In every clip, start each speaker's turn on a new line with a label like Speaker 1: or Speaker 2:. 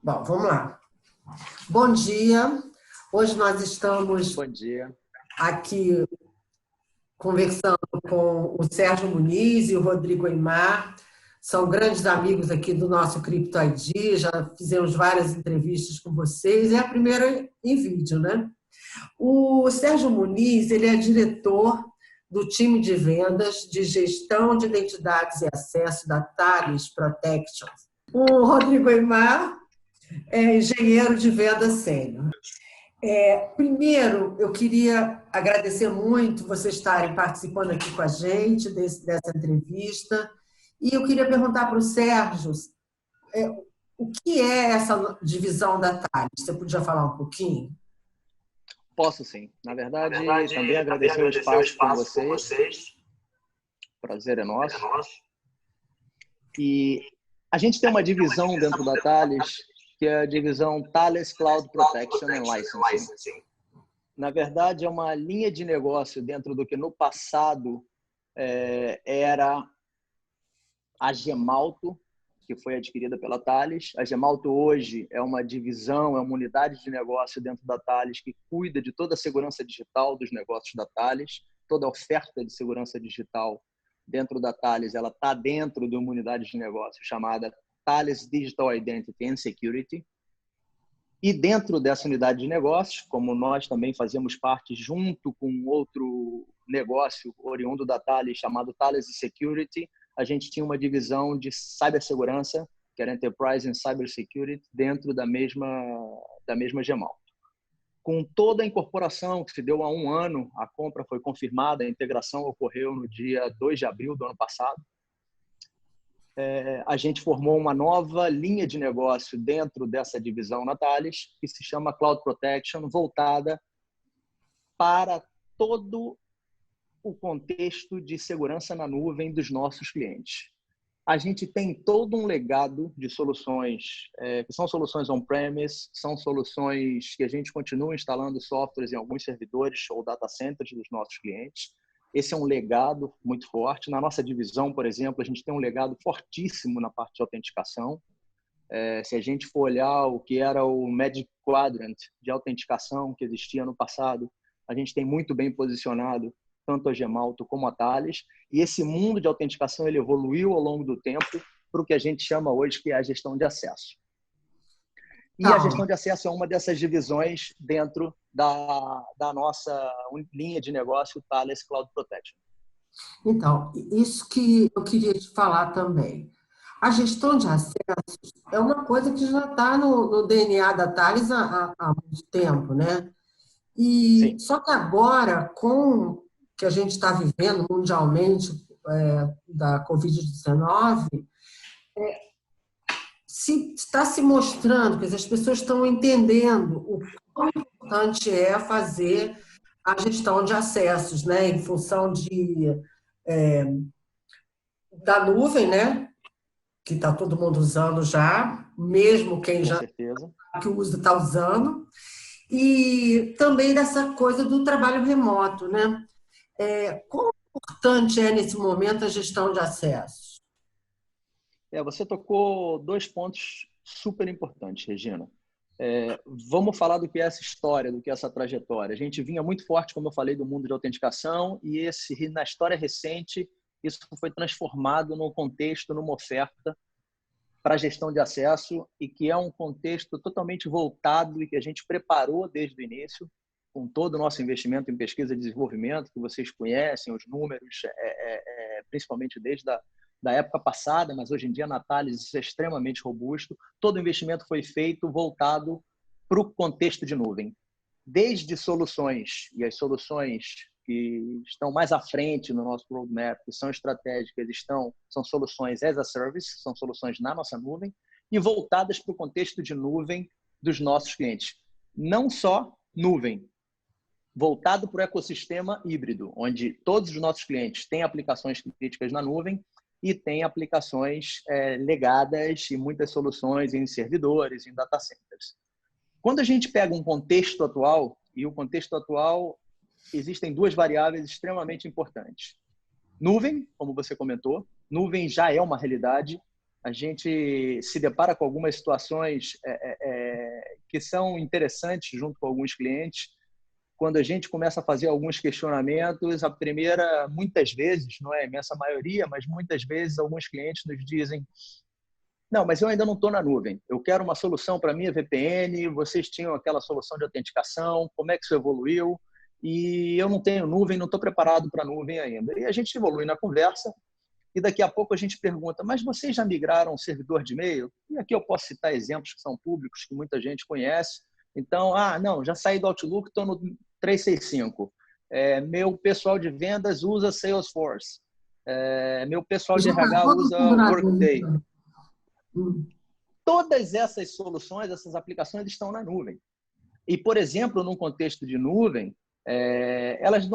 Speaker 1: Bom, vamos lá. Bom dia. Hoje nós estamos
Speaker 2: Bom dia.
Speaker 1: aqui conversando com o Sérgio Muniz e o Rodrigo Aimar. São grandes amigos aqui do nosso Crypto ID, já fizemos várias entrevistas com vocês, é a primeira em vídeo, né? O Sérgio Muniz, ele é diretor do time de vendas de gestão de identidades e acesso da Thales Protection. O Rodrigo Aimar é engenheiro de venda sênior. Primeiro, eu queria agradecer muito vocês estarem participando aqui com a gente dessa entrevista. E eu queria perguntar para o Sérgio o que é essa divisão da Thales? Você podia falar um pouquinho?
Speaker 2: Posso sim. Na verdade, também agradecer o espaço com vocês. Prazer é nosso. E a gente tem uma divisão dentro da Thales, que é a divisão Thales Cloud Protection and Licensing. Na verdade, é uma linha de negócio dentro do que no passado era a Gemalto, que foi adquirida pela Thales. A Gemalto hoje é uma divisão, é uma unidade de negócio dentro da Thales que cuida de toda a segurança digital dos negócios da Thales, toda a oferta de segurança digital dentro da Thales, ela está dentro de uma unidade de negócio chamada Thales Digital Identity and Security. E dentro dessa unidade de negócios, como nós também fazemos parte junto com outro negócio oriundo da Thales chamado Thales Security, a gente tinha uma divisão de cibersegurança, que era Enterprise and Cybersecurity, dentro da mesma Gemalto. Com toda a incorporação que se deu há um ano, a compra foi confirmada, a integração ocorreu no dia 2 de abril do ano passado. A gente formou uma nova linha de negócio dentro dessa divisão na Thales, que se chama Cloud Protection, voltada para todo o contexto de segurança na nuvem dos nossos clientes. A gente tem todo um legado de soluções, que são soluções on-premise, são soluções que a gente continua instalando softwares em alguns servidores ou data centers dos nossos clientes. Esse é um legado muito forte. Na nossa divisão, por exemplo, a gente tem um legado fortíssimo na parte de autenticação. Se a gente for olhar o que era o Magic Quadrant de autenticação que existia no passado, a gente tem muito bem posicionado tanto a Gemalto como a Thales. E esse mundo de autenticação ele evoluiu ao longo do tempo para o que a gente chama hoje que é a gestão de acesso. E a gestão de acesso é uma dessas divisões dentro da nossa linha de negócio Thales Cloud Protection.
Speaker 1: Então, isso que eu queria te falar também. A gestão de acessos é uma coisa que já está no DNA da Thales há muito tempo, né?
Speaker 2: Sim.
Speaker 1: Só que agora, com o que a gente está vivendo mundialmente da Covid-19, está se mostrando, que as pessoas estão entendendo o quão importante é fazer a gestão de acessos, né, em função da nuvem, né, que está todo mundo usando já, mesmo quem já que usa está usando, e também dessa coisa do trabalho remoto, né? Quão importante é nesse momento a gestão de acessos?
Speaker 2: Você tocou dois pontos super importantes, Regina. Vamos falar do que é essa história, do que é essa trajetória. A gente vinha muito forte, como eu falei, do mundo de autenticação e na história recente isso foi transformado num contexto, numa oferta para a gestão de acesso e que é um contexto totalmente voltado e que a gente preparou desde o início com todo o nosso investimento em pesquisa e desenvolvimento, que vocês conhecem, os números, principalmente desde da época passada, mas hoje em dia na Thales isso é extremamente robusto. Todo o investimento foi feito voltado para o contexto de nuvem. Desde soluções, e as soluções que estão mais à frente no nosso roadmap, que são estratégicas, são soluções as a service, são soluções na nossa nuvem, e voltadas para o contexto de nuvem dos nossos clientes. Não só nuvem, voltado para o ecossistema híbrido, onde todos os nossos clientes têm aplicações críticas na nuvem e têm aplicações legadas e muitas soluções em servidores, em data centers. Quando a gente pega um contexto atual, e o contexto atual existem duas variáveis extremamente importantes. Nuvem, como você comentou, nuvem já é uma realidade. a gente se depara com algumas situações que são interessantes junto com alguns clientes. Quando a gente começa a fazer alguns questionamentos, a primeira, muitas vezes, não é a imensa maioria, mas muitas vezes alguns clientes nos dizem: não, mas eu ainda não estou na nuvem. Eu quero uma solução para a minha VPN, vocês tinham aquela solução de autenticação, como é que isso evoluiu? E eu não tenho nuvem, não estou preparado para a nuvem ainda. E a gente evolui na conversa e daqui a pouco a gente pergunta: mas vocês já migraram um servidor de e-mail? E aqui eu posso citar exemplos que são públicos, que muita gente conhece. Então, não, já saí do Outlook, estou no 365. Meu pessoal de vendas usa Salesforce. Meu pessoal de
Speaker 1: Já está
Speaker 2: RH
Speaker 1: todo
Speaker 2: usa
Speaker 1: mundo na
Speaker 2: Workday.
Speaker 1: nuvem. Hum.
Speaker 2: Todas essas soluções, essas aplicações estão na nuvem. E, por exemplo, num contexto de nuvem,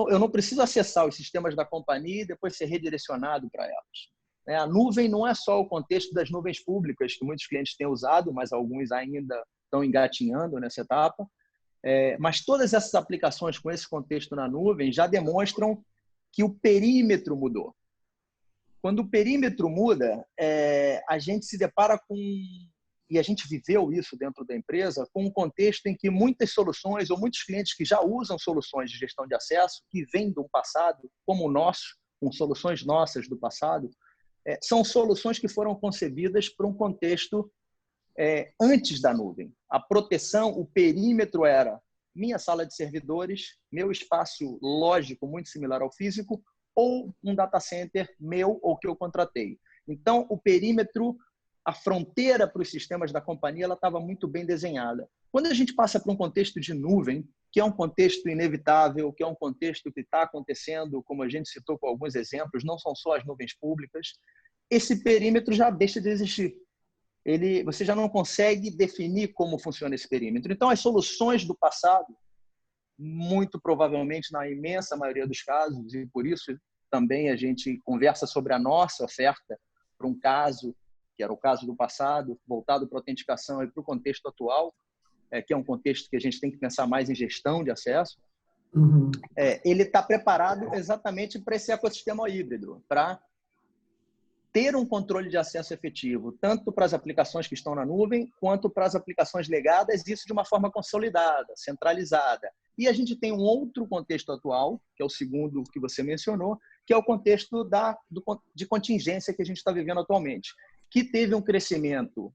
Speaker 2: eu não preciso acessar os sistemas da companhia e depois ser redirecionado para elas. A nuvem não é só o contexto das nuvens públicas, que muitos clientes têm usado, mas alguns ainda estão engatinhando nessa etapa. Mas todas essas aplicações com esse contexto na nuvem já demonstram que o perímetro mudou. Quando o perímetro muda, a gente se depara com, e a gente viveu isso dentro da empresa, com um contexto em que muitas soluções ou muitos clientes que já usam soluções de gestão de acesso, que vêm do passado, como o nosso, com soluções nossas do passado, são soluções que foram concebidas para um contexto antes da nuvem. A proteção, o perímetro era minha sala de servidores, meu espaço lógico muito similar ao físico, ou um data center meu ou que eu contratei. Então, o perímetro, a fronteira para os sistemas da companhia, ela estava muito bem desenhada. Quando a gente passa para um contexto de nuvem, que é um contexto inevitável, que é um contexto que está acontecendo, como a gente citou com alguns exemplos, não são só as nuvens públicas, esse perímetro já deixa de existir. Você já não consegue definir como funciona esse perímetro. Então, as soluções do passado, muito provavelmente, na imensa maioria dos casos, e por isso também a gente conversa sobre a nossa oferta para um caso, que era o caso do passado, voltado para a autenticação e para o contexto atual, que é um contexto que a gente tem que pensar mais em gestão de acesso.
Speaker 1: Uhum.
Speaker 2: Ele está preparado exatamente para esse ecossistema híbrido, para ter um controle de acesso efetivo, tanto para as aplicações que estão na nuvem, quanto para as aplicações legadas, isso de uma forma consolidada, centralizada. E a gente tem um outro contexto atual, que é o segundo que você mencionou, que é o contexto de contingência que a gente está vivendo atualmente, que teve um crescimento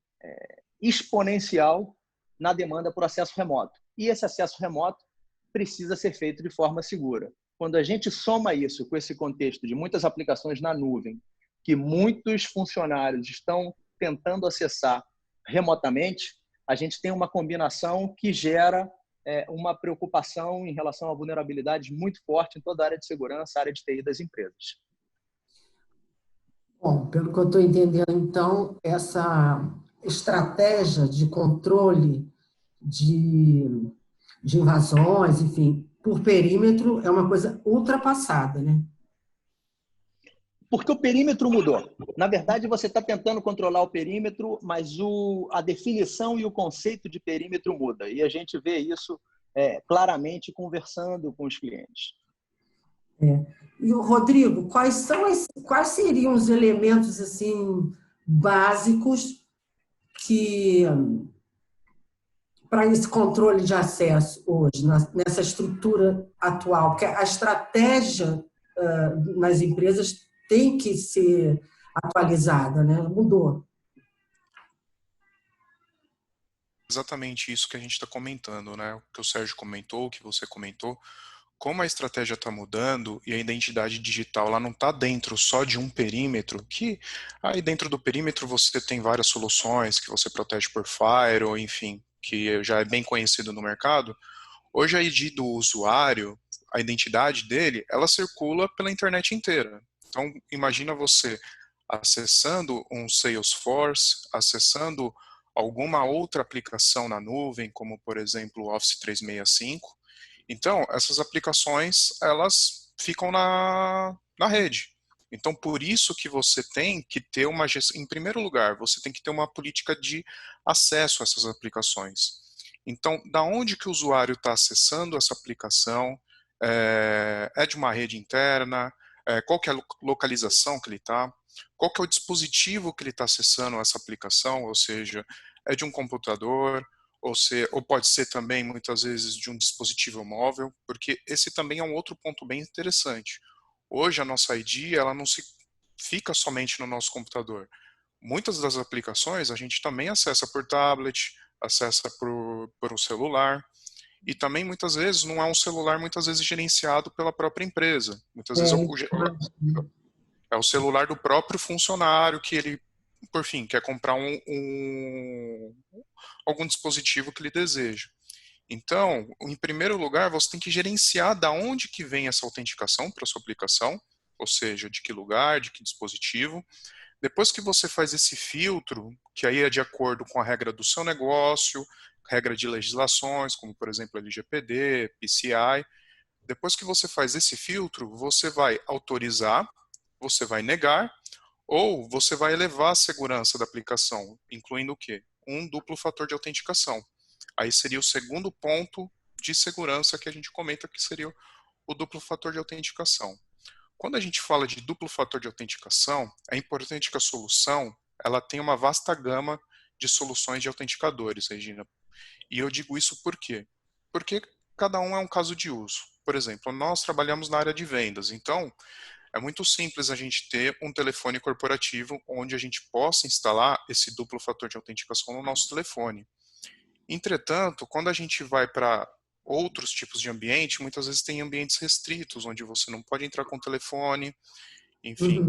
Speaker 2: exponencial na demanda por acesso remoto. E esse acesso remoto precisa ser feito de forma segura. Quando a gente soma isso com esse contexto de muitas aplicações na nuvem, que muitos funcionários estão tentando acessar remotamente, a gente tem uma combinação que gera uma preocupação em relação a vulnerabilidades muito forte em toda a área de segurança, área de TI das empresas.
Speaker 1: Bom, pelo que eu estou entendendo, então, essa estratégia de controle de invasões, enfim, por perímetro, é uma coisa ultrapassada, né?
Speaker 2: Porque o perímetro mudou. Na verdade, você está tentando controlar o perímetro, mas a definição e o conceito de perímetro muda. E a gente vê isso claramente conversando com os clientes.
Speaker 1: E o Rodrigo, quais seriam os elementos assim básicos que para esse controle de acesso hoje, nessa estrutura atual? Porque a estratégia nas empresas tem que ser atualizada, né? Mudou.
Speaker 3: Exatamente isso que a gente está comentando, né? O que o Sérgio comentou, o que você comentou. Como a estratégia está mudando e a identidade digital lá não está dentro só de um perímetro, que aí dentro do perímetro você tem várias soluções que você protege por firewall, enfim, que já é bem conhecido no mercado. Hoje a ID do usuário, a identidade dele, ela circula pela internet inteira. Então imagina você acessando um Salesforce, acessando alguma outra aplicação na nuvem, como por exemplo o Office 365. Então, essas aplicações, elas ficam na rede. Então, por isso que você tem que ter uma gestão, em primeiro lugar, você tem que ter uma política de acesso a essas aplicações. Então, da onde que o usuário está acessando essa aplicação? É de uma rede interna? qual que é a localização que ele está, qual que é o dispositivo que ele está acessando essa aplicação, ou seja, é de um computador, ou pode ser também, muitas vezes, de um dispositivo móvel, porque esse também é um outro ponto bem interessante. Hoje, a nossa ID, ela não se fica somente no nosso computador. Muitas das aplicações a gente também acessa por tablet, acessa por um celular, e também muitas vezes não é um celular muitas vezes gerenciado pela própria empresa. Muitas vezes é o celular do próprio funcionário que ele, por fim, quer comprar algum dispositivo que ele deseja. Então, em primeiro lugar, você tem que gerenciar da onde que vem essa autenticação para sua aplicação, ou seja, de que lugar, de que dispositivo. Depois que você faz esse filtro, que aí é de acordo com a regra do seu negócio, regra de legislações, como por exemplo LGPD, PCI, depois que você faz esse filtro, você vai autorizar, você vai negar, ou você vai elevar a segurança da aplicação, incluindo o quê? Um duplo fator de autenticação. Aí seria o segundo ponto de segurança que a gente comenta, que seria o duplo fator de autenticação. Quando a gente fala de duplo fator de autenticação, é importante que a solução ela tenha uma vasta gama de soluções de autenticadores, Regina. E eu digo isso por quê? Porque cada um é um caso de uso. Por exemplo, nós trabalhamos na área de vendas, então é muito simples a gente ter um telefone corporativo onde a gente possa instalar esse duplo fator de autenticação no nosso telefone. Entretanto, quando a gente vai para outros tipos de ambiente, muitas vezes tem ambientes restritos, onde você não pode entrar com o telefone, enfim.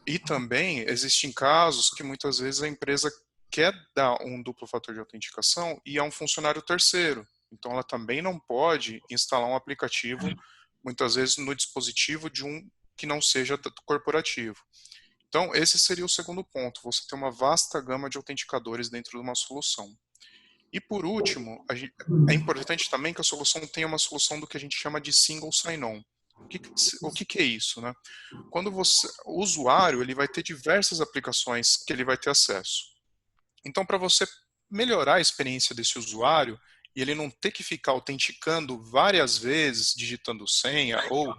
Speaker 3: E também existem casos que muitas vezes a empresa quer dar um duplo fator de autenticação e é um funcionário terceiro. Então ela também não pode instalar um aplicativo, muitas vezes no dispositivo de um que não seja corporativo. Então esse seria o segundo ponto, você ter uma vasta gama de autenticadores dentro de uma solução. E por último, é importante também que a solução tenha uma solução do que a gente chama de single sign-on. O que é isso, né? Quando o usuário ele vai ter diversas aplicações que ele vai ter acesso. Então, para você melhorar a experiência desse usuário e ele não ter que ficar autenticando várias vezes, digitando senha ou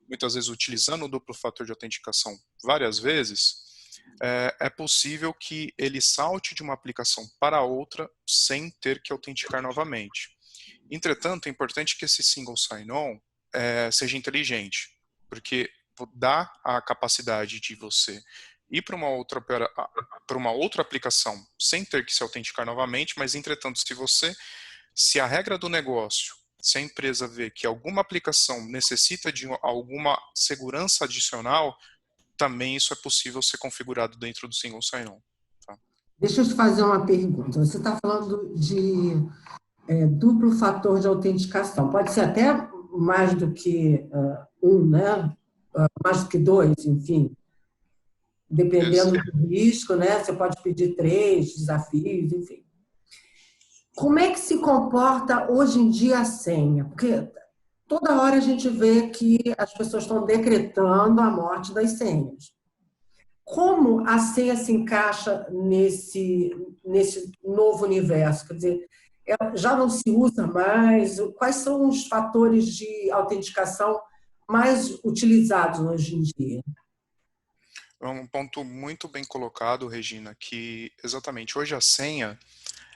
Speaker 3: muitas vezes utilizando o duplo fator de autenticação várias vezes, é possível que ele salte de uma aplicação para outra sem ter que autenticar novamente. Entretanto, é importante que esse single sign-on seja inteligente, porque dá a capacidade de você ir para uma outra aplicação sem ter que se autenticar novamente, mas entretanto, se a regra do negócio, se a empresa vê que alguma aplicação necessita de alguma segurança adicional, também isso é possível ser configurado dentro do single sign-on. Tá?
Speaker 1: Deixa eu te fazer uma pergunta. Você está falando de duplo fator de autenticação. Pode ser até mais do que né? Mais do que dois, enfim. Dependendo do risco, né? Você pode pedir 3 desafios, enfim. Como é que se comporta hoje em dia a senha? Porque toda hora a gente vê que as pessoas estão decretando a morte das senhas. Como a senha se encaixa nesse novo universo? Quer dizer, já não se usa mais? Quais são os fatores de autenticação mais utilizados hoje em dia?
Speaker 3: É um ponto muito bem colocado, Regina, que exatamente hoje a senha,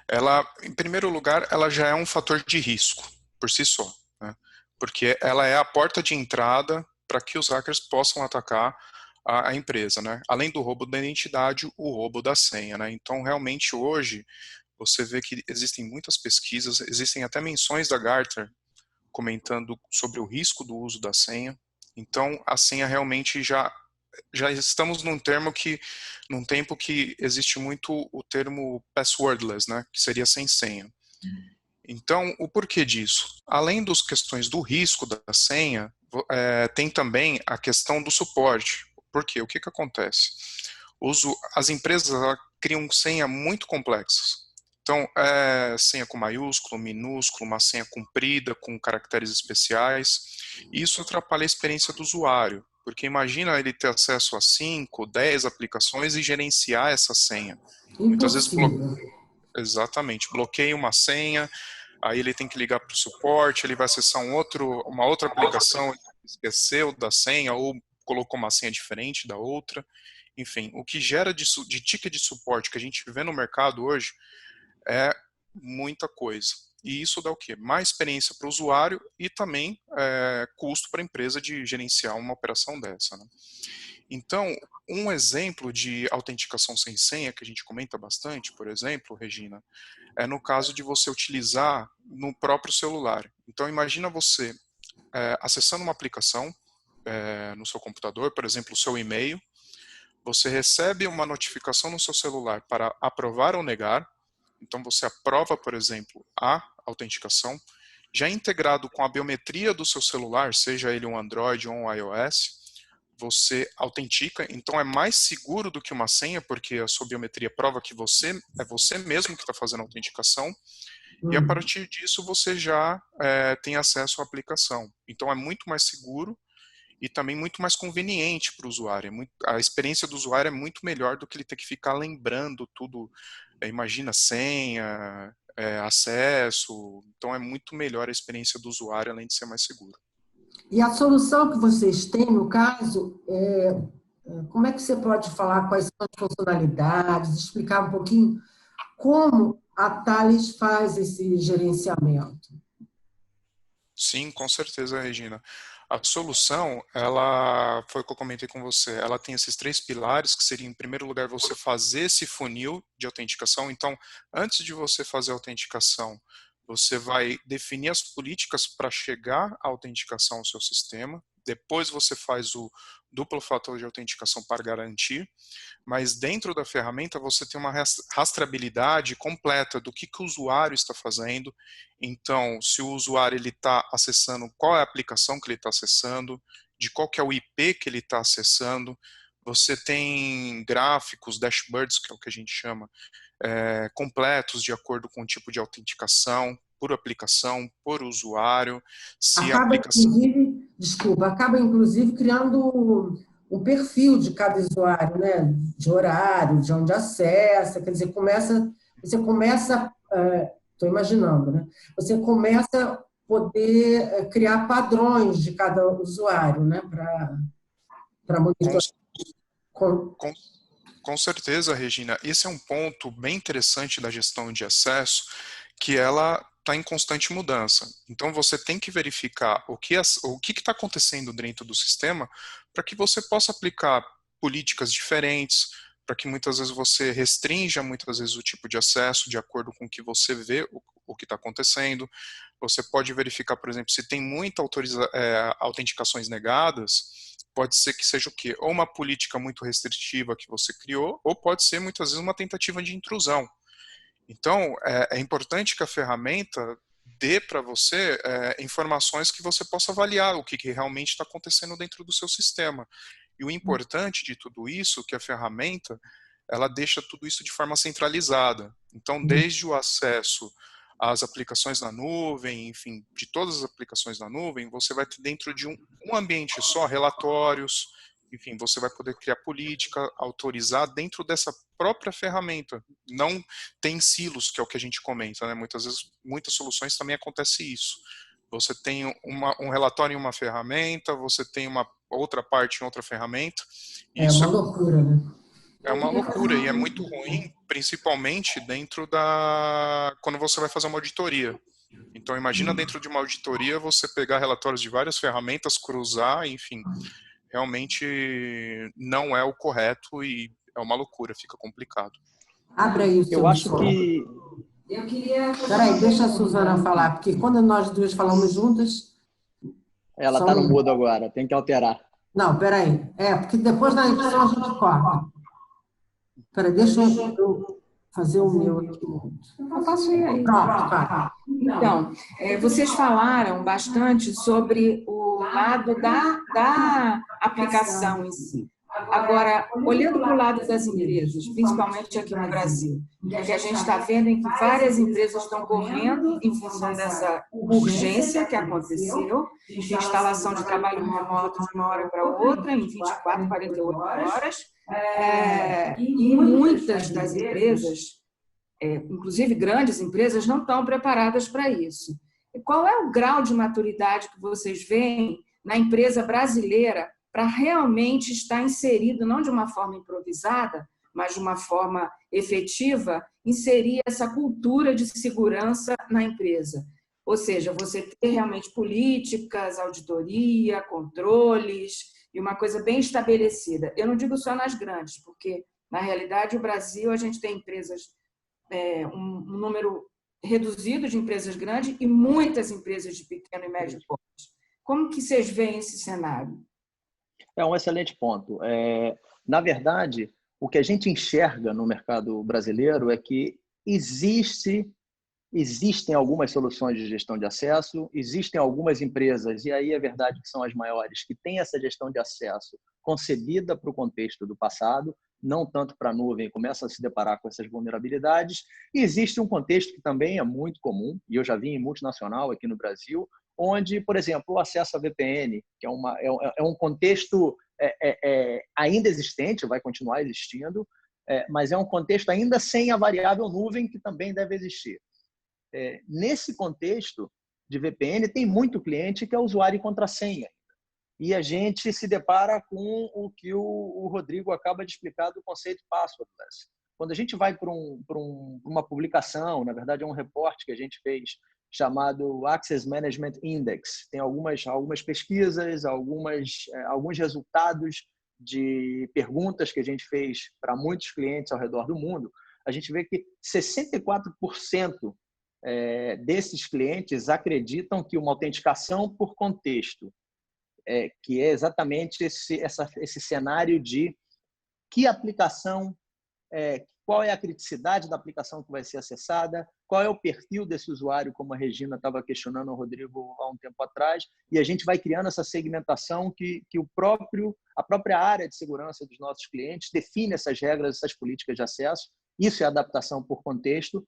Speaker 3: ela, em primeiro lugar, ela já é um fator de risco por si só, né? Porque ela é a porta de entrada para que os hackers possam atacar a empresa, né? Além do roubo da identidade, o roubo da senha, né? Então, realmente, hoje, você vê que existem muitas pesquisas, existem até menções da Gartner comentando sobre o risco do uso da senha. Então, a senha realmente já estamos num tempo que existe muito o termo passwordless, né? Que seria sem senha. Então, o porquê disso? Além das questões do risco da senha, tem também a questão do suporte. Por quê? O que acontece? As empresas criam senha muito complexas. Então, senha com maiúsculo, minúsculo, uma senha comprida, com caracteres especiais. Isso atrapalha a experiência do usuário, porque imagina ele ter acesso a 5, 10 aplicações e gerenciar essa senha. Muitas vezes, exatamente, bloqueia uma senha, aí ele tem que ligar para o suporte, ele vai acessar uma outra aplicação, esqueceu da senha ou colocou uma senha diferente da outra. Enfim, o que gera de ticket de suporte que a gente vê no mercado hoje é muita coisa. E isso dá o quê? Mais experiência para o usuário e também custo para a empresa de gerenciar uma operação dessa, né? Então, um exemplo de autenticação sem senha, que a gente comenta bastante, por exemplo, Regina, é no caso de você utilizar no próprio celular. Então, imagina você acessando uma aplicação no seu computador, por exemplo, o seu e-mail, você recebe uma notificação no seu celular para aprovar ou negar. Então, você aprova, por exemplo, a autenticação, já integrado com a biometria do seu celular, seja ele um Android ou um iOS, você autentica, então é mais seguro do que uma senha, porque a sua biometria prova que é você mesmo que está fazendo a autenticação, e a partir disso você já tem acesso à aplicação. Então é muito mais seguro e também muito mais conveniente para o usuário. A experiência do usuário é muito melhor do que ele ter que ficar lembrando tudo, imagina senha, acesso, então é muito melhor a experiência do usuário, além de ser mais seguro.
Speaker 1: E a solução que vocês têm, no caso, como é que você pode falar quais são as funcionalidades, explicar um pouquinho como a Thales faz esse gerenciamento?
Speaker 3: Sim, com certeza, Regina. A solução, ela foi o que eu comentei com você, ela tem esses 3 pilares, que seria, em primeiro lugar, você fazer esse funil de autenticação. Então, antes de você fazer a autenticação, você vai definir as políticas para chegar à autenticação ao seu sistema. Depois você faz o duplo fator de autenticação para garantir. Mas dentro da ferramenta você tem uma rastreabilidade completa do que o usuário está fazendo. Então, se o usuário está acessando, qual é a aplicação que ele está acessando, de qual que é o IP que ele está acessando. Você tem gráficos, dashboards, que é o que a gente chama, completos de acordo com o tipo de autenticação, por aplicação, por usuário. Se a aplicação...
Speaker 1: acaba inclusive criando um perfil de cada usuário, né? De horário, de onde acessa, quer dizer, você começa, estou imaginando, né? Você começa a poder criar padrões de cada usuário, né? Para monitorar.
Speaker 3: Com certeza, Regina. Esse é um ponto bem interessante da gestão de acesso, que ela está em constante mudança. Então, você tem que verificar o que está acontecendo dentro do sistema para que você possa aplicar políticas diferentes, para que muitas vezes você restrinja muitas vezes o tipo de acesso de acordo com o que você vê o que está acontecendo. Você pode verificar, por exemplo, se tem muitas autenticações negadas, pode ser que seja o quê? Ou uma política muito restritiva que você criou, ou pode ser muitas vezes uma tentativa de intrusão. Então, é importante que a ferramenta dê para você informações que você possa avaliar o que realmente está acontecendo dentro do seu sistema. E o importante de tudo isso, que a ferramenta, ela deixa tudo isso de forma centralizada. Então, desde o acesso às aplicações na nuvem, enfim, de todas as aplicações na nuvem, você vai ter dentro de um ambiente só, relatórios, enfim, você vai poder criar política, autorizar dentro dessa própria ferramenta. Não tem silos, que é o que a gente comenta, né? Muitas vezes, muitas soluções também acontece isso. Você tem um relatório em uma ferramenta, você tem uma outra parte em outra ferramenta.
Speaker 1: Isso uma loucura, né?
Speaker 3: É uma loucura e é muito ruim, principalmente quando você vai fazer uma auditoria. Então, imagina dentro de uma auditoria você pegar relatórios de várias ferramentas, cruzar, enfim, realmente não é o correto e é uma loucura, fica complicado.
Speaker 1: Abra aí o seu.
Speaker 2: Eu acho que...
Speaker 1: Peraí, deixa a Suzana falar, porque quando nós duas falamos juntas...
Speaker 2: Ela está no mudo agora, tem que alterar.
Speaker 1: Não, peraí. Porque depois na edição a gente corta. Peraí, deixa eu fazer o meu aqui.
Speaker 4: Eu posso ir aí.
Speaker 1: Pronto, tá.
Speaker 4: Então, vocês falaram bastante sobre o lado da aplicação em si. Agora, olhando para o lado das empresas, principalmente aqui no Brasil, que a gente está vendo em que várias empresas estão correndo em função dessa urgência que aconteceu, de instalação de trabalho remoto de uma hora para outra, em 24, 48 horas, e muitas das empresas, inclusive grandes empresas, não estão preparadas para isso. E qual é o grau de maturidade que vocês veem na empresa brasileira para realmente estar inserido, não de uma forma improvisada, mas de uma forma efetiva, inserir essa cultura de segurança na empresa. Ou seja, você ter realmente políticas, auditoria, controles e uma coisa bem estabelecida. Eu não digo só nas grandes, porque, na realidade, o Brasil, a gente tem empresas, um número reduzido de empresas grandes e muitas empresas de pequeno e médio porte. Como que vocês veem esse cenário?
Speaker 2: É um excelente ponto. Na verdade, o que a gente enxerga no mercado brasileiro é que existem algumas soluções de gestão de acesso, existem algumas empresas, e aí é verdade que são as maiores, que têm essa gestão de acesso concebida para o contexto do passado, não tanto para a nuvem, começa a se deparar com essas vulnerabilidades. E existe um contexto que também é muito comum, e eu já vi em multinacional aqui no Brasil, onde, por exemplo, o acesso a VPN, que é um contexto ainda existente, vai continuar existindo, mas é um contexto ainda sem a variável nuvem, que também deve existir. Nesse contexto de VPN, tem muito cliente que é usuário e contrassenha. E a gente se depara com o que o Rodrigo acaba de explicar do conceito passwordless. Quando a gente vai para uma publicação, na verdade é um reporte que a gente fez chamado Access Management Index. Tem algumas pesquisas, alguns resultados de perguntas que a gente fez para muitos clientes ao redor do mundo. A gente vê que 64% desses clientes acreditam que uma autenticação por contexto, que é exatamente esse cenário de que aplicação, qual é a criticidade da aplicação que vai ser acessada, qual é o perfil desse usuário, como a Regina estava questionando o Rodrigo há um tempo atrás, e a gente vai criando essa segmentação que a própria área de segurança dos nossos clientes define essas regras, essas políticas de acesso. Isso é adaptação por contexto.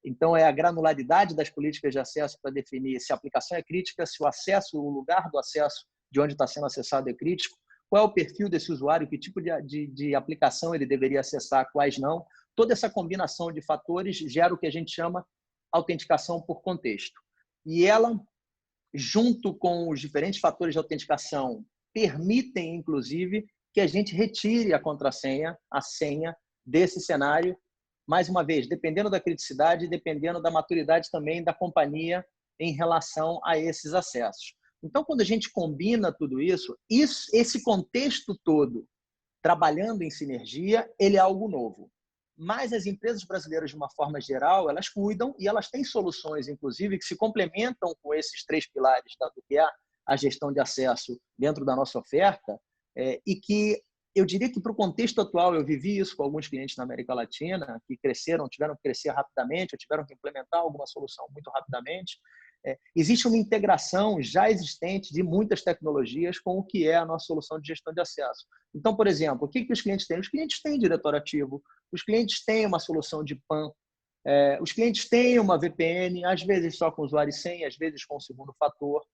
Speaker 2: Então, é a granularidade das políticas de acesso para definir se a aplicação é crítica, se o lugar do acesso de onde está sendo acessado é crítico, qual é o perfil desse usuário, que tipo de aplicação ele deveria acessar, quais não. Toda essa combinação de fatores gera o que a gente chama autenticação por contexto. E ela, junto com os diferentes fatores de autenticação, permitem, inclusive, que a gente retire a contrassenha, a senha desse cenário, mais uma vez, dependendo da criticidade, dependendo da maturidade também da companhia em relação a esses acessos. Então, quando a gente combina tudo isso, esse contexto todo, trabalhando em sinergia, ele é algo novo. Mas as empresas brasileiras, de uma forma geral, elas cuidam e elas têm soluções, inclusive, que se complementam com esses 3 pilares do que é a gestão de acesso dentro da nossa oferta, e que eu diria que, para o contexto atual, eu vivi isso com alguns clientes na América Latina que tiveram que crescer rapidamente, ou tiveram que implementar alguma solução muito rapidamente. Existe uma integração já existente de muitas tecnologias com o que é a nossa solução de gestão de acesso. Então, por exemplo, o que os clientes têm? Os clientes têm diretório ativo, os clientes têm uma solução de PAN, os clientes têm uma VPN, às vezes só com usuário e senha, às vezes com o segundo fator.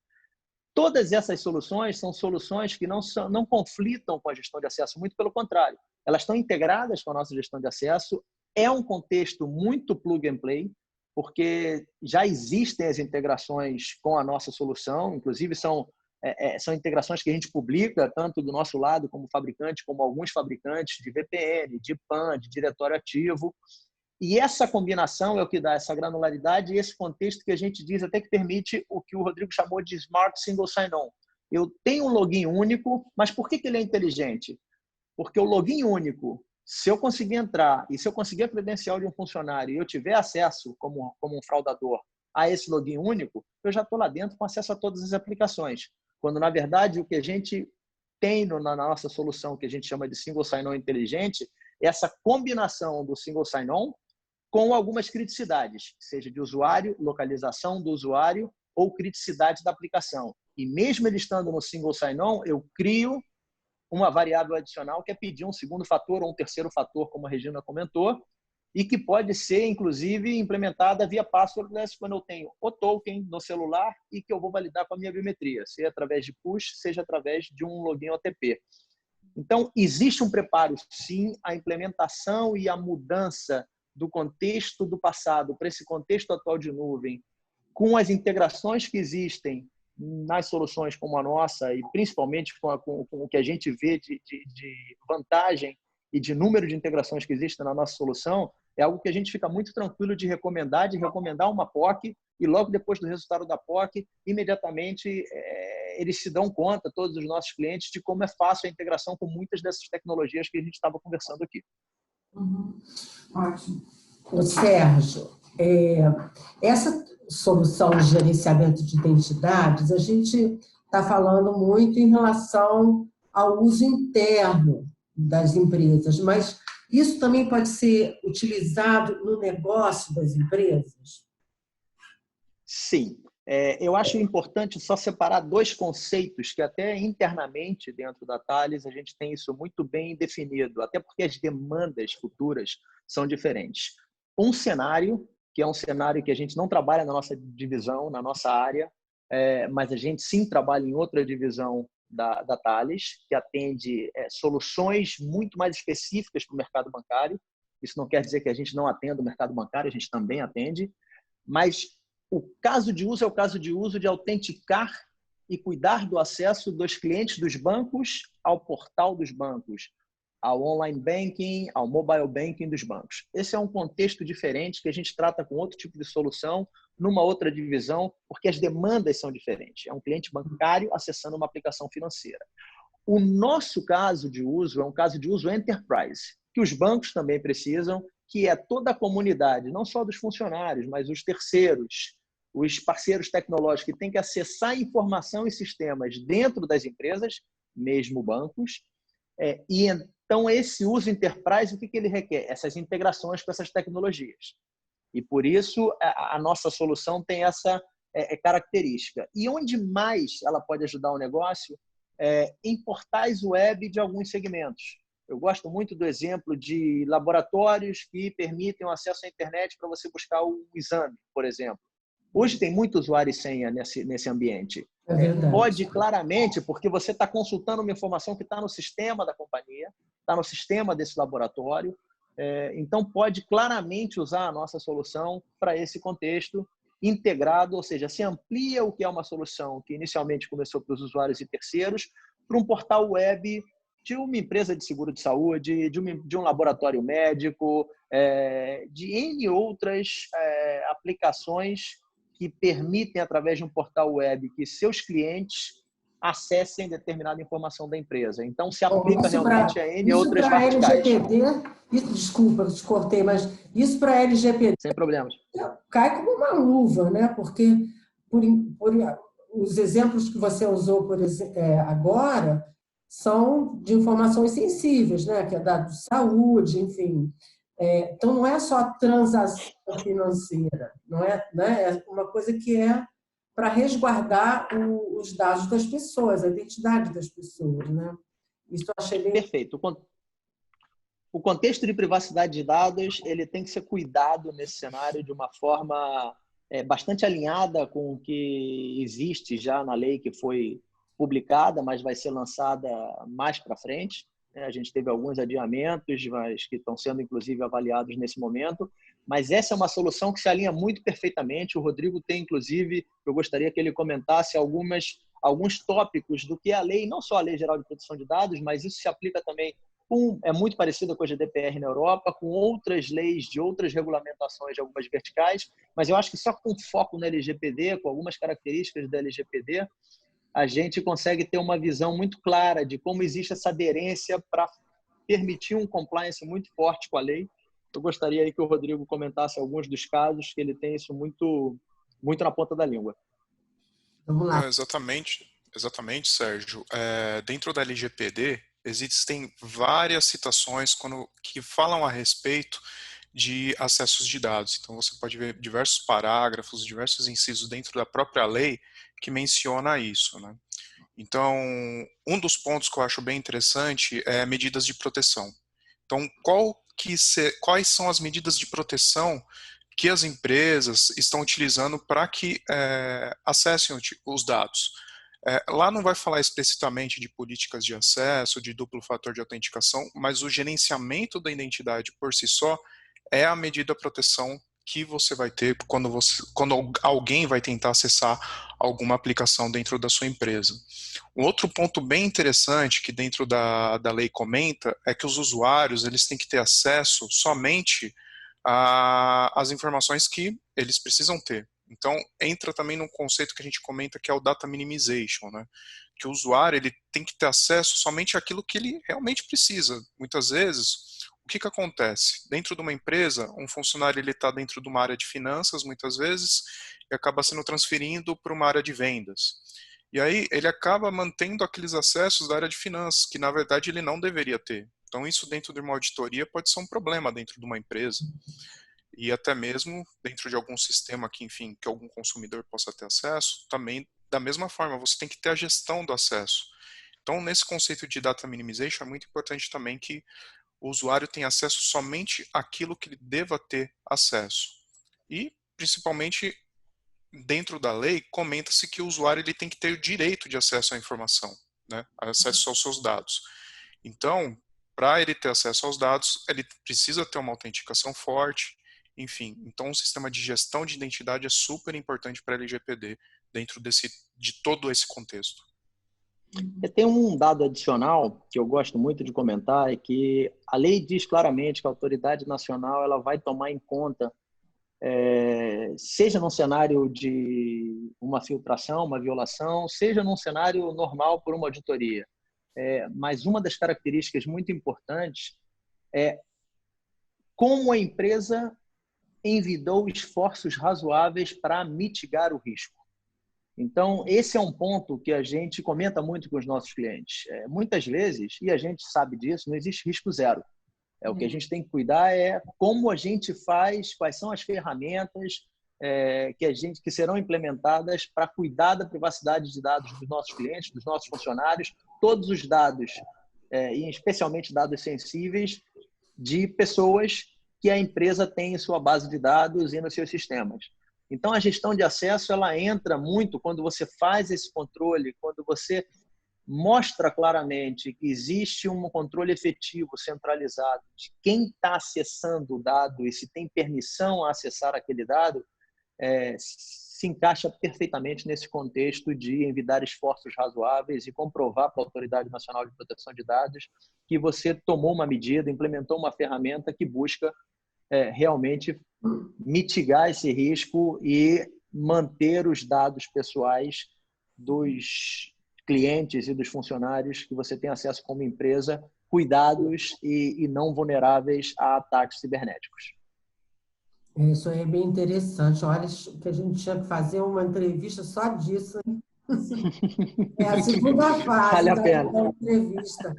Speaker 2: Todas essas soluções são soluções que não conflitam com a gestão de acesso, muito pelo contrário. Elas estão integradas com a nossa gestão de acesso. É um contexto muito plug and play, porque já existem as integrações com a nossa solução, inclusive são integrações que a gente publica, tanto do nosso lado como fabricante, como alguns fabricantes de VPN, de PAN, de diretório ativo. E essa combinação é o que dá essa granularidade e esse contexto que a gente diz até que permite o que o Rodrigo chamou de Smart Single Sign-On. Eu tenho um login único, mas por que ele é inteligente? Porque o login único, se eu conseguir entrar e se eu conseguir a credencial de um funcionário e eu tiver acesso, como um fraudador, a esse login único, eu já estou lá dentro com acesso a todas as aplicações. Quando, na verdade, o que a gente tem na nossa solução, que a gente chama de Single Sign-On inteligente, é essa combinação do Single Sign-On com algumas criticidades, seja de usuário, localização do usuário ou criticidade da aplicação. E mesmo ele estando no Single Sign-On, eu crio uma variável adicional que é pedir um segundo fator ou um terceiro fator, como a Regina comentou, e que pode ser, inclusive, implementada via passwordless quando eu tenho o token no celular e que eu vou validar com a minha biometria, seja através de push, seja através de um login OTP. Então, existe um preparo, sim, a implementação e a mudança do contexto do passado para esse contexto atual de nuvem, com as integrações que existem nas soluções como a nossa, e principalmente com o que a gente vê de vantagem e de número de integrações que existem na nossa solução, é algo que a gente fica muito tranquilo de recomendar uma POC, e logo depois do resultado da POC, imediatamente eles se dão conta, todos os nossos clientes, de como é fácil a integração com muitas dessas tecnologias que a gente estava conversando aqui.
Speaker 4: Ótimo.
Speaker 1: O Sérgio, essa solução de gerenciamento de identidades, a gente está falando muito em relação ao uso interno das empresas, mas isso também pode ser utilizado no negócio das empresas?
Speaker 2: Sim. Eu acho importante só separar dois conceitos que até internamente dentro da Thales a gente tem isso muito bem definido, até porque as demandas futuras são diferentes. Um cenário, que é um cenário que a gente não trabalha na nossa divisão, na nossa área, mas a gente sim trabalha em outra divisão da Thales, que atende soluções muito mais específicas para o mercado bancário. Isso não quer dizer que a gente não atenda o mercado bancário, a gente também atende, mas o caso de uso é o caso de uso de autenticar e cuidar do acesso dos clientes dos bancos ao portal dos bancos, ao online banking, ao mobile banking dos bancos. Esse é um contexto diferente que a gente trata com outro tipo de solução, numa outra divisão, porque as demandas são diferentes. É um cliente bancário acessando uma aplicação financeira. O nosso caso de uso é um caso de uso enterprise, que os bancos também precisam, que é toda a comunidade, não só dos funcionários, mas os terceiros, os parceiros tecnológicos que têm que acessar informação e sistemas dentro das empresas, mesmo bancos. E então, esse uso enterprise, o que ele requer? Essas integrações com essas tecnologias. E, por isso, a nossa solução tem essa característica. E onde mais ela pode ajudar o negócio? Em portais web de alguns segmentos. Eu gosto muito do exemplo de laboratórios que permitem o acesso à internet para você buscar um exame, por exemplo. Hoje tem muito usuário e senha nesse ambiente. Pode claramente, porque você está consultando uma informação que está no sistema da companhia, está no sistema desse laboratório, então pode claramente usar a nossa solução para esse contexto integrado, ou seja, se amplia o que é uma solução que inicialmente começou para os usuários e terceiros, para um portal web de uma empresa de seguro de saúde, de um laboratório médico, de N outras aplicações que permitem, através de um portal web, que seus clientes acessem determinada informação da empresa. Então, se aplica realmente a N outras verticais.
Speaker 1: LGPD, desculpa, te cortei, mas isso para a LGPD...
Speaker 2: Sem problemas.
Speaker 1: Cai como uma luva, né? Porque por os exemplos que você usou agora são de informações sensíveis, né? Que é dado de saúde, enfim. Então, não é só transação financeira, não é, né? É uma coisa que é para resguardar os dados das pessoas, a identidade das pessoas, né? Isso eu achei bem...
Speaker 2: Perfeito. O contexto de privacidade de dados ele tem que ser cuidado nesse cenário de uma forma bastante alinhada com o que existe já na lei que foi publicada, mas vai ser lançada mais para frente. A gente teve alguns adiamentos, mas que estão sendo, inclusive, avaliados nesse momento. Mas essa é uma solução que se alinha muito perfeitamente. O Rodrigo tem, inclusive, eu gostaria que ele comentasse alguns tópicos do que é a lei, não só a Lei Geral de Proteção de Dados, mas isso se aplica também, é muito parecido com a GDPR na Europa, com outras leis de outras regulamentações de algumas verticais, mas eu acho que só com foco no LGPD, com algumas características da LGPD, a gente consegue ter uma visão muito clara de como existe essa aderência para permitir um compliance muito forte com a lei. Eu gostaria aí que o Rodrigo comentasse alguns dos casos que ele tem isso muito, muito na ponta da língua.
Speaker 1: Vamos lá.
Speaker 3: Exatamente, Sérgio. Dentro da LGPD, existem várias citações que falam a respeito de acessos de dados. Então, você pode ver diversos parágrafos, diversos incisos dentro da própria lei que menciona isso, né? Então, um dos pontos que eu acho bem interessante é medidas de proteção. Então, quais são as medidas de proteção que as empresas estão utilizando para que acessem os dados? Lá não vai falar explicitamente de políticas de acesso, de duplo fator de autenticação, mas o gerenciamento da identidade por si só é a medida de proteção que você vai ter quando alguém vai tentar acessar alguma aplicação dentro da sua empresa. Um outro ponto bem interessante que dentro da lei comenta é que os usuários eles têm que ter acesso somente às informações que eles precisam ter. Então, entra também num conceito que a gente comenta que é o data minimization, né? Que o usuário ele tem que ter acesso somente àquilo que ele realmente precisa. Muitas vezes, o que acontece? Dentro de uma empresa, um funcionário ele está dentro de uma área de finanças, muitas vezes, e acaba sendo transferindo para uma área de vendas. E aí ele acaba mantendo aqueles acessos da área de finanças, que na verdade ele não deveria ter. Então isso dentro de uma auditoria pode ser um problema dentro de uma empresa. E até mesmo dentro de algum sistema que, enfim, que algum consumidor possa ter acesso, também da mesma forma, você tem que ter a gestão do acesso. Então nesse conceito de data minimization é muito importante também que o usuário tem acesso somente àquilo que ele deva ter acesso. E, principalmente, dentro da lei, comenta-se que o usuário ele tem que ter o direito de acesso à informação, né? Acesso aos seus dados. Então, para ele ter acesso aos dados, ele precisa ter uma autenticação forte, enfim. Então, um sistema de gestão de identidade é super importante para a LGPD dentro de todo esse contexto.
Speaker 2: Tem um dado adicional que eu gosto muito de comentar, é que a lei diz claramente que a autoridade nacional ela vai tomar em conta, seja num cenário de uma filtração, uma violação, seja num cenário normal por uma auditoria. Mas uma das características muito importantes é como a empresa envidou esforços razoáveis para mitigar o risco. Então, esse é um ponto que a gente comenta muito com os nossos clientes. Muitas vezes, e a gente sabe disso, não existe risco zero. O que a gente tem que cuidar é como a gente faz, quais são as ferramentas que serão implementadas para cuidar da privacidade de dados dos nossos clientes, dos nossos funcionários, todos os dados, e especialmente dados sensíveis de pessoas que a empresa tem em sua base de dados e nos seus sistemas. Então, a gestão de acesso ela entra muito quando você faz esse controle, quando você mostra claramente que existe um controle efetivo, centralizado, de quem está acessando o dado e se tem permissão a acessar aquele dado, se encaixa perfeitamente nesse contexto de envidar esforços razoáveis e comprovar para a Autoridade Nacional de Proteção de Dados que você tomou uma medida, implementou uma ferramenta que busca realmente mitigar esse risco e manter os dados pessoais dos clientes e dos funcionários que você tem acesso como empresa cuidados e não vulneráveis a ataques cibernéticos.
Speaker 1: Isso aí é bem interessante. Olha, que a gente tinha que fazer uma entrevista só disso, hein? É a segunda fase da entrevista.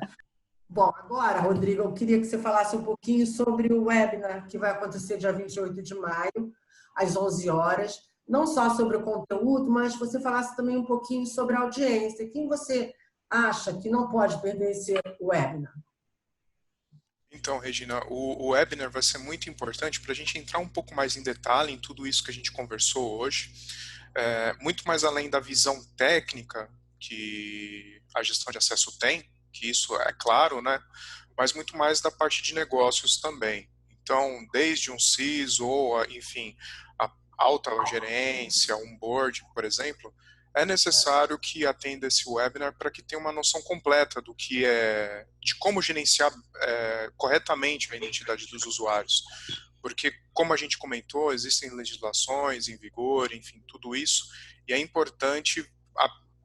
Speaker 1: Bom, agora, Rodrigo, eu queria que você falasse um pouquinho sobre o webinar que vai acontecer dia 28 de maio, às 11 horas. Não só sobre o conteúdo, mas você falasse também um pouquinho sobre a audiência. Quem você acha que não pode perder esse webinar?
Speaker 3: Então, Regina, o webinar vai ser muito importante para a gente entrar um pouco mais em detalhe em tudo isso que a gente conversou hoje. Muito mais além da visão técnica que a gestão de acesso tem, que isso é claro, né? Mas muito mais da parte de negócios também. Então, desde um CISO ou, enfim, a alta gerência, um board, por exemplo, é necessário que atenda esse webinar para que tenha uma noção completa do que de como gerenciar corretamente a identidade dos usuários. Porque, como a gente comentou, existem legislações em vigor, enfim, tudo isso, e é importante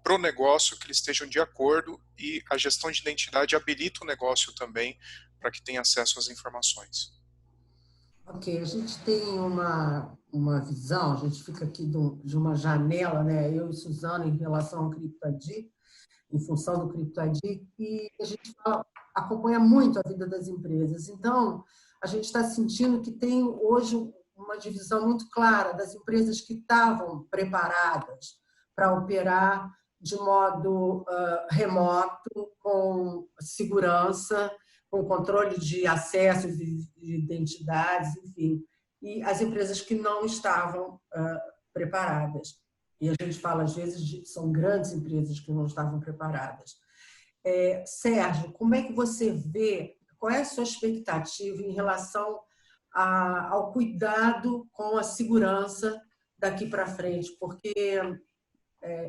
Speaker 3: para o negócio que eles estejam de acordo e a gestão de identidade habilita o negócio também para que tenha acesso às informações.
Speaker 1: Ok, a gente tem uma visão, a gente fica aqui de uma janela, né? Eu e Suzana, em relação ao CryptoID, em função do CryptoID, e a gente acompanha muito a vida das empresas. Então, a gente está sentindo que tem hoje uma divisão muito clara das empresas que estavam preparadas para operar de modo remoto, com segurança, com controle de acessos de identidades, enfim, e as empresas que não estavam preparadas. E a gente fala, às vezes, são grandes empresas que não estavam preparadas. Sérgio, como é que você vê, qual é a sua expectativa em relação ao cuidado com a segurança daqui para frente, porque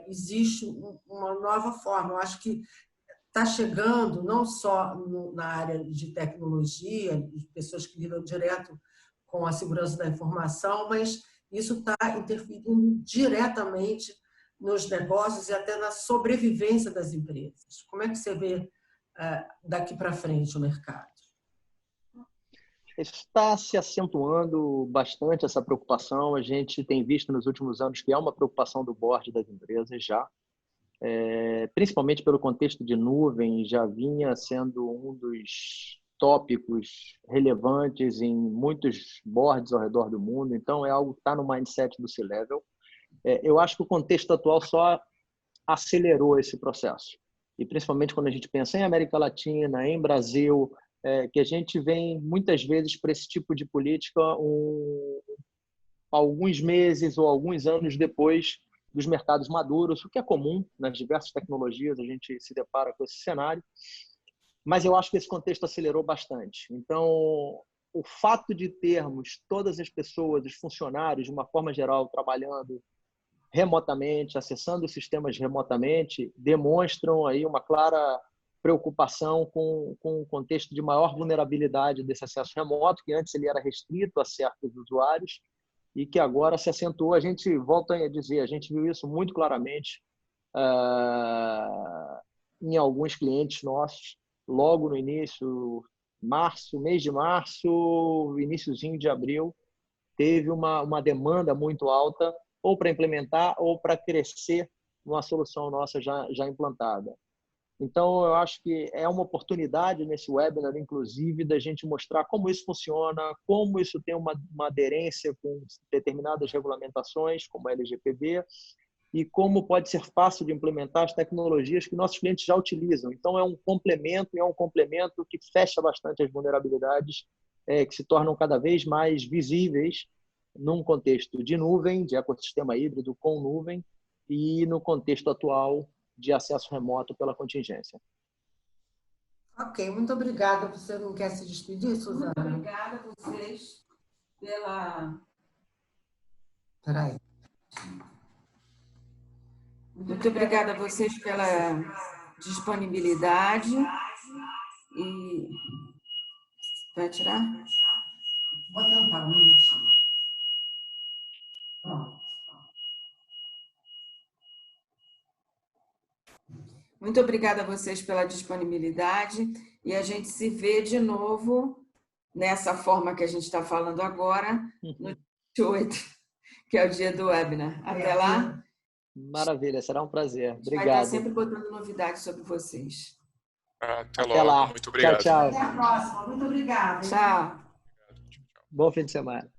Speaker 1: existe uma nova forma. Eu acho que está chegando, não só na área de tecnologia, de pessoas que lidam direto com a segurança da informação, mas isso está interferindo diretamente nos negócios e até na sobrevivência das empresas. Como é que você vê daqui para frente o mercado?
Speaker 2: Está se acentuando bastante essa preocupação. A gente tem visto nos últimos anos que é uma preocupação do board das empresas já, principalmente pelo contexto de nuvem, já vinha sendo um dos tópicos relevantes em muitos boards ao redor do mundo. Então, é algo que está no mindset do C-Level. Eu acho que o contexto atual só acelerou esse processo. E principalmente quando a gente pensa em América Latina, em Brasil, que a gente vem muitas vezes para esse tipo de política alguns meses ou alguns anos depois dos mercados maduros, o que é comum nas diversas tecnologias, a gente se depara com esse cenário. Mas eu acho que esse contexto acelerou bastante. Então, o fato de termos todas as pessoas, os funcionários, de uma forma geral, trabalhando remotamente, acessando os sistemas remotamente, demonstram aí uma clara preocupação com o contexto de maior vulnerabilidade desse acesso remoto, que antes ele era restrito a certos usuários e que agora se acentuou. A gente volta a dizer, a gente viu isso muito claramente em alguns clientes nossos, logo no início, mês de março, iniciozinho de abril, teve uma demanda muito alta, ou para implementar ou para crescer uma solução nossa já implantada. Então, eu acho que é uma oportunidade nesse webinar, inclusive, da gente mostrar como isso funciona, como isso tem uma aderência com determinadas regulamentações, como a LGPD, e como pode ser fácil de implementar as tecnologias que nossos clientes já utilizam. Então, é um complemento que fecha bastante as vulnerabilidades, que se tornam cada vez mais visíveis num contexto de nuvem, de ecossistema híbrido com nuvem, e no contexto atual de acesso remoto pela contingência.
Speaker 1: Ok, muito obrigada. Você não quer se despedir, Suzana?
Speaker 4: Muito obrigada a vocês pela...
Speaker 1: Peraí.
Speaker 4: Muito obrigada a vocês pela disponibilidade. E... Vai tirar?
Speaker 1: Vou tentar, um minutinho. Pronto.
Speaker 4: Muito obrigada a vocês pela disponibilidade e a gente se vê de novo nessa forma que a gente está falando agora, no dia 8, que é o dia do webinar. Até lá.
Speaker 2: Maravilha, será um prazer. Obrigado.
Speaker 4: Vai estar sempre botando novidades sobre vocês.
Speaker 3: Até logo.
Speaker 2: Lá.
Speaker 3: Muito obrigado.
Speaker 2: Tchau.
Speaker 1: Até a próxima. Muito obrigada.
Speaker 4: Tchau.
Speaker 2: Bom fim de semana.